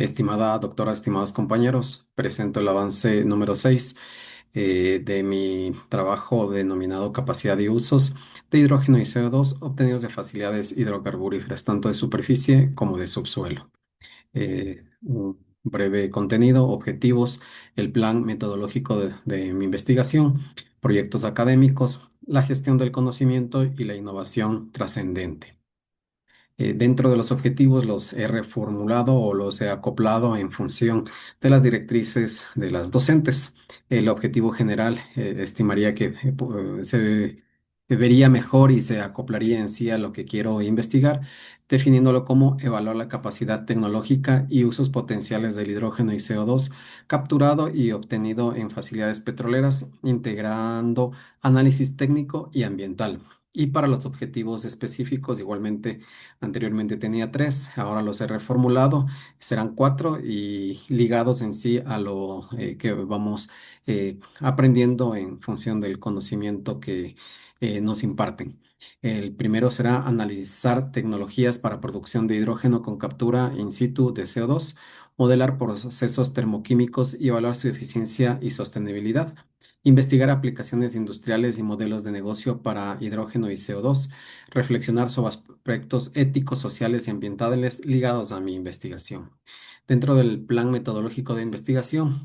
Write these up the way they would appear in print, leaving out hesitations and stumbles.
Estimada doctora, estimados compañeros, presento el avance número 6 de mi trabajo denominado Capacidad y usos de hidrógeno y CO2 obtenidos de facilidades hidrocarburíferas, tanto de superficie como de subsuelo. Un breve contenido, objetivos, el plan metodológico de mi investigación, proyectos académicos, la gestión del conocimiento y la innovación trascendente. Dentro de los objetivos los he reformulado o los he acoplado en función de las directrices de las docentes. El objetivo general estimaría que se vería mejor y se acoplaría en sí a lo que quiero investigar, definiéndolo como evaluar la capacidad tecnológica y usos potenciales del hidrógeno y CO2 capturado y obtenido en facilidades petroleras, integrando análisis técnico y ambiental. Y para los objetivos específicos, igualmente, anteriormente tenía tres, ahora los he reformulado, serán cuatro y ligados en sí a lo que vamos aprendiendo en función del conocimiento que nos imparten. El primero será analizar tecnologías para producción de hidrógeno con captura in situ de CO2, modelar procesos termoquímicos y evaluar su eficiencia y sostenibilidad. Investigar aplicaciones industriales y modelos de negocio para hidrógeno y CO2, reflexionar sobre aspectos éticos, sociales y ambientales ligados a mi investigación. Dentro del plan metodológico de investigación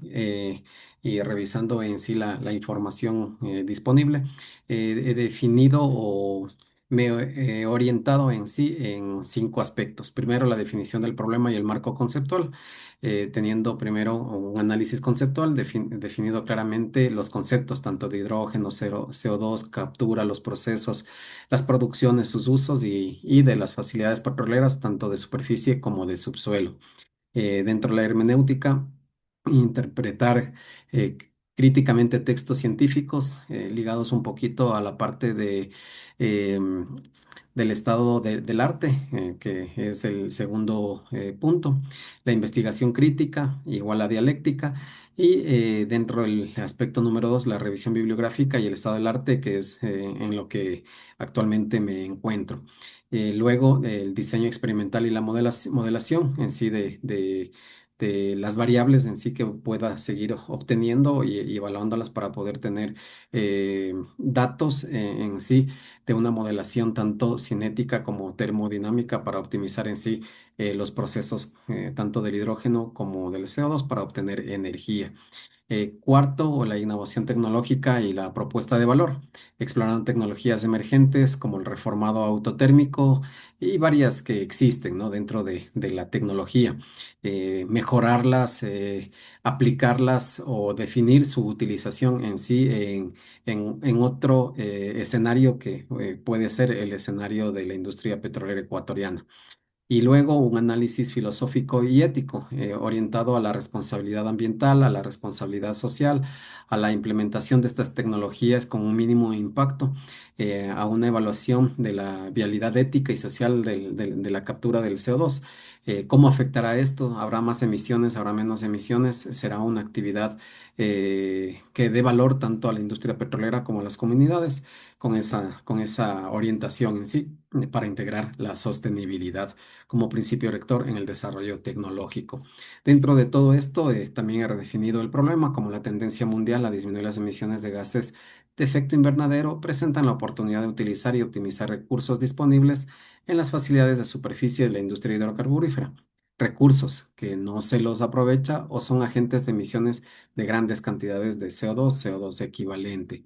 y revisando en sí la información disponible, he definido o me he orientado en sí en cinco aspectos. Primero, la definición del problema y el marco conceptual, teniendo primero un análisis conceptual, definido claramente los conceptos tanto de hidrógeno, CO2, captura, los procesos, las producciones, sus usos y de las facilidades petroleras, tanto de superficie como de subsuelo. Dentro de la hermenéutica, interpretar críticamente textos científicos ligados un poquito a la parte em, del estado del arte, que es el segundo punto. La investigación crítica, igual a dialéctica. Y dentro del aspecto número dos, la revisión bibliográfica y el estado del arte, que es en lo que actualmente me encuentro. Luego, el diseño experimental y la modelación en sí de las variables en sí que pueda seguir obteniendo y evaluándolas para poder tener datos en sí de una modelación tanto cinética como termodinámica para optimizar en sí los procesos tanto del hidrógeno como del CO2 para obtener energía. Cuarto, o la innovación tecnológica y la propuesta de valor, explorando tecnologías emergentes como el reformado autotérmico y varias que existen, ¿no? Dentro de la tecnología. Mejorarlas, aplicarlas o definir su utilización en sí en otro escenario que puede ser el escenario de la industria petrolera ecuatoriana. Y luego un análisis filosófico y ético, orientado a la responsabilidad ambiental, a la responsabilidad social, a la implementación de estas tecnologías con un mínimo impacto, a una evaluación de la vialidad ética y social de la captura del CO2. ¿Cómo afectará esto? ¿Habrá más emisiones? ¿Habrá menos emisiones? ¿Será una actividad que dé valor tanto a la industria petrolera como a las comunidades con esa orientación en sí para integrar la sostenibilidad como principio rector en el desarrollo tecnológico? Dentro de todo esto, también he redefinido el problema como la tendencia mundial a disminuir las emisiones de gases de efecto invernadero presentan la oportunidad de utilizar y optimizar recursos disponibles en las facilidades de superficie de la industria hidrocarburífera. Recursos que no se los aprovecha o son agentes de emisiones de grandes cantidades de CO2, CO2 equivalente.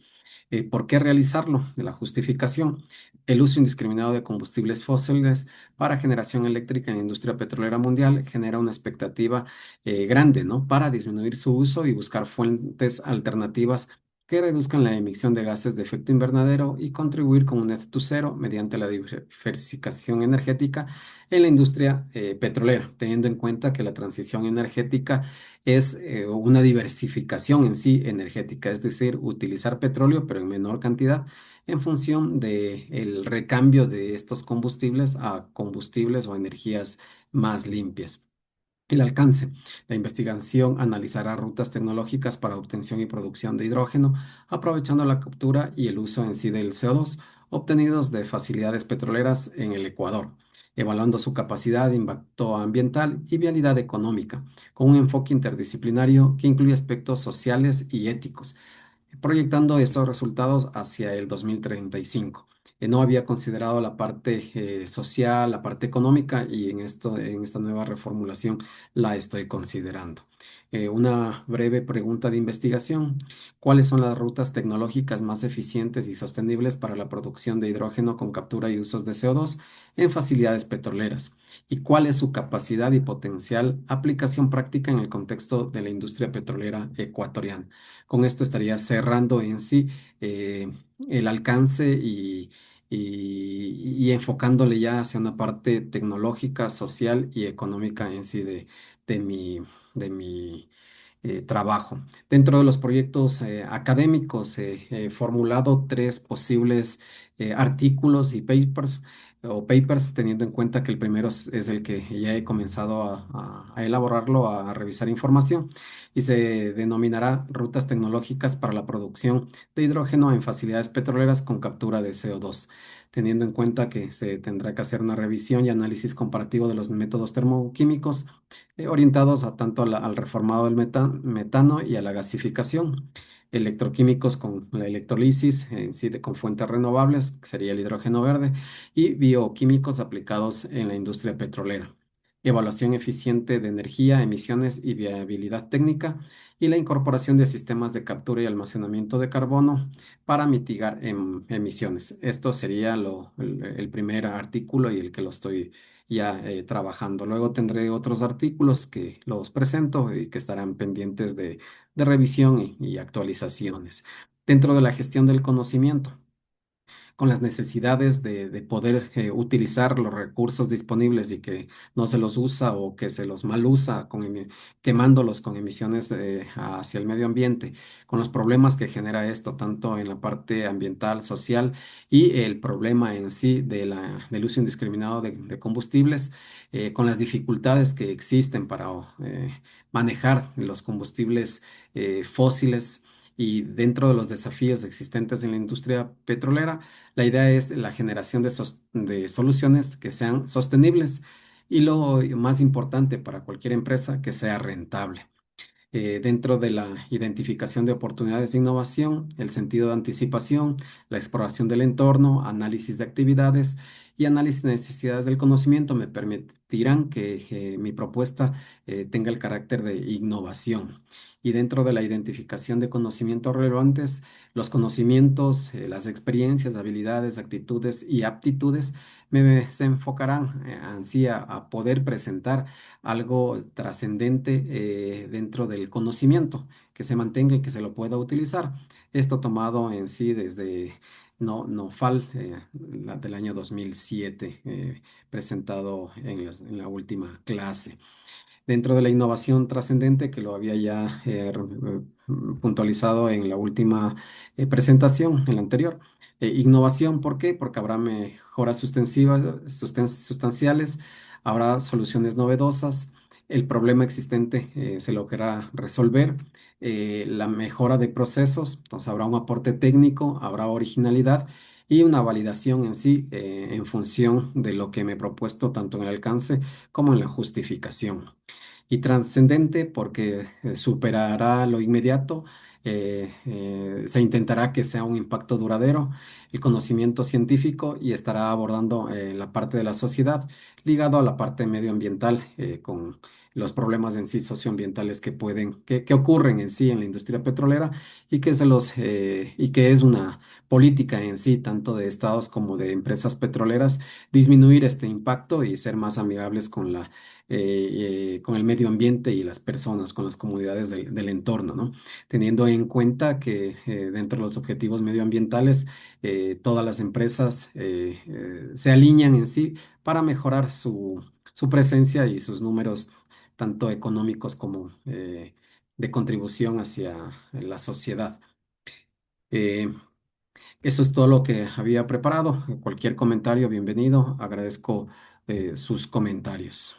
¿Por qué realizarlo? De la justificación. El uso indiscriminado de combustibles fósiles para generación eléctrica en la industria petrolera mundial genera una expectativa grande, ¿no? Para disminuir su uso y buscar fuentes alternativas que reduzcan la emisión de gases de efecto invernadero y contribuir con un net to zero mediante la diversificación energética en la industria petrolera, teniendo en cuenta que la transición energética es una diversificación en sí energética, es decir, utilizar petróleo pero en menor cantidad en función del recambio de estos combustibles a combustibles o energías más limpias. El alcance. La investigación analizará rutas tecnológicas para obtención y producción de hidrógeno, aprovechando la captura y el uso en sí del CO2 obtenidos de facilidades petroleras en el Ecuador. evaluando su capacidad, impacto ambiental y vialidad económica, con un enfoque interdisciplinario que incluye aspectos sociales y éticos, proyectando estos resultados hacia el 2035. No había considerado la parte social, la parte económica y en esta nueva reformulación la estoy considerando. Una breve pregunta de investigación. ¿Cuáles son las rutas tecnológicas más eficientes y sostenibles para la producción de hidrógeno con captura y usos de CO2 en facilidades petroleras? ¿Y cuál es su capacidad y potencial aplicación práctica en el contexto de la industria petrolera ecuatoriana? Con esto estaría cerrando en sí eh, el alcance y enfocándole ya hacia una parte tecnológica, social y económica en sí de mi, de mi trabajo. Dentro de los proyectos académicos he formulado tres posibles artículos y papers, teniendo en cuenta que el primero es el que ya he comenzado a elaborarlo, a revisar información, y se denominará Rutas tecnológicas para la producción de hidrógeno en facilidades petroleras con captura de CO2, teniendo en cuenta que se tendrá que hacer una revisión y análisis comparativo de los métodos termoquímicos orientados a tanto al reformado del metano y a la gasificación, electroquímicos con la electrolisis en sí con fuentes renovables, que sería el hidrógeno verde, y bioquímicos aplicados en la industria petrolera. Evaluación eficiente de energía, emisiones y viabilidad técnica, y la incorporación de sistemas de captura y almacenamiento de carbono para mitigar emisiones. Esto sería el primer artículo y el que lo estoy ya trabajando. Luego tendré otros artículos que los presento y que estarán pendientes de revisión y actualizaciones. Dentro de la gestión del conocimiento, con las necesidades de poder utilizar los recursos disponibles y que no se los usa o que se los mal usa quemándolos con emisiones hacia el medio ambiente, con los problemas que genera esto, tanto en la parte ambiental, social y el problema en sí del uso indiscriminado de combustibles, con las dificultades que existen para manejar los combustibles fósiles. Y dentro de los desafíos existentes en la industria petrolera, la idea es la generación de soluciones que sean sostenibles y lo más importante para cualquier empresa, que sea rentable. Dentro de la identificación de oportunidades de innovación, el sentido de anticipación, la exploración del entorno, análisis de actividades y análisis de necesidades del conocimiento me permitirán que mi propuesta tenga el carácter de innovación. Y dentro de la identificación de conocimientos relevantes, los conocimientos, las experiencias, habilidades, actitudes y aptitudes se enfocarán así a poder presentar algo trascendente dentro del conocimiento, que se mantenga y que se lo pueda utilizar. Esto tomado en sí desde NOFAL del año 2007, presentado en la última clase. Dentro de la innovación trascendente, que lo había ya puntualizado en la última presentación, en la anterior. Innovación, ¿por qué? Porque habrá mejoras sustanciales, habrá soluciones novedosas, el problema existente se logrará resolver, la mejora de procesos, entonces habrá un aporte técnico, habrá originalidad y una validación en sí en función de lo que me he propuesto tanto en el alcance como en la justificación. Y trascendente porque superará lo inmediato, se intentará que sea un impacto duradero, el conocimiento científico, y estará abordando la parte de la sociedad ligado a la parte medioambiental, con los problemas en sí socioambientales que ocurren en sí en la industria petrolera, y que es una política en sí, tanto de estados como de empresas petroleras, disminuir este impacto y ser más amigables con el medio ambiente y las personas, con las comunidades del entorno, ¿no? Teniendo en cuenta que dentro de los objetivos medioambientales, todas las empresas se alinean en sí para mejorar su presencia y sus números, tanto económicos como de contribución hacia la sociedad. Eh, Eso es todo lo que había preparado. Cualquier comentario, bienvenido. Agradezco sus comentarios.